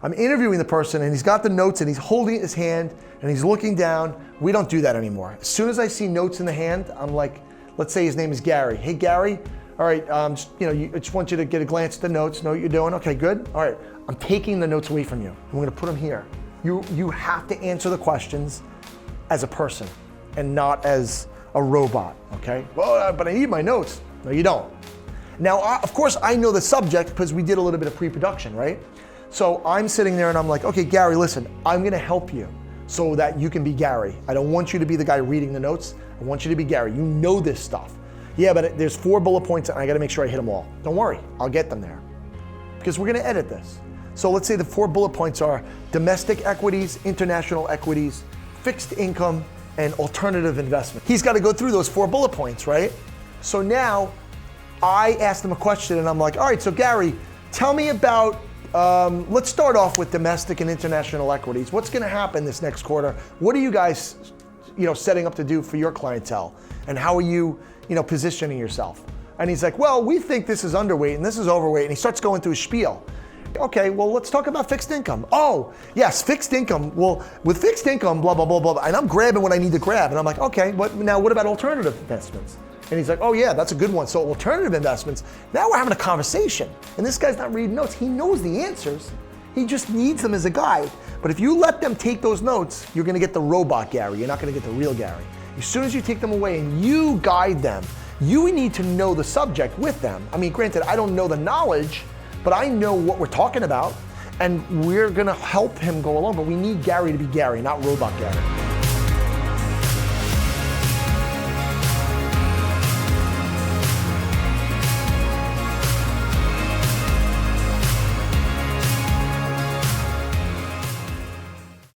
I'm interviewing the person and he's got the notes and he's holding it in his hand and he's looking down. We don't do that anymore. As soon as I see notes in the hand, I'm like, let's say his name is Gary. Hey Gary, all right, I just want you to get a glance at the notes, know what you're doing. Okay, good. All right, I'm taking the notes away from you. I'm gonna put them here. You have to answer the questions as a person and not as a robot, okay? Well, but I need my notes. No, you don't. Now, of course, I know the subject because we did a little bit of pre-production, right? So I'm sitting there and I'm like, okay, Gary, listen, I'm gonna help you so that you can be Gary. I don't want you to be the guy reading the notes. I want you to be Gary. You know this stuff. Yeah, but there's 4 bullet points and I gotta make sure I hit them all. Don't worry, I'll get them there because we're gonna edit this. So let's say the 4 bullet points are domestic equities, international equities, fixed income, and alternative investment. He's gotta go through those 4 bullet points, right? So now I asked him a question and I'm like, all right, so Gary, tell me about, let's start off with domestic and international equities. What's gonna happen this next quarter? What are you guys setting up to do for your clientele? And how are you positioning yourself? And he's like, well, we think this is underweight and this is overweight. And he starts going through a spiel. Okay, well, let's talk about fixed income. Oh, yes, fixed income. Well, with fixed income, blah, blah, blah, blah. And I'm grabbing what I need to grab. And I'm like, okay, now what about alternative investments? And he's like, oh yeah, that's a good one. So alternative investments, now we're having a conversation. And this guy's not reading notes. He knows the answers. He just needs them as a guide. But if you let them take those notes, you're gonna get the robot Gary. You're not gonna get the real Gary. As soon as you take them away and you guide them, you need to know the subject with them. I mean, granted, I don't know the knowledge, but I know what we're talking about, and we're gonna help him go along, but we need Gary to be Gary, not robot Gary.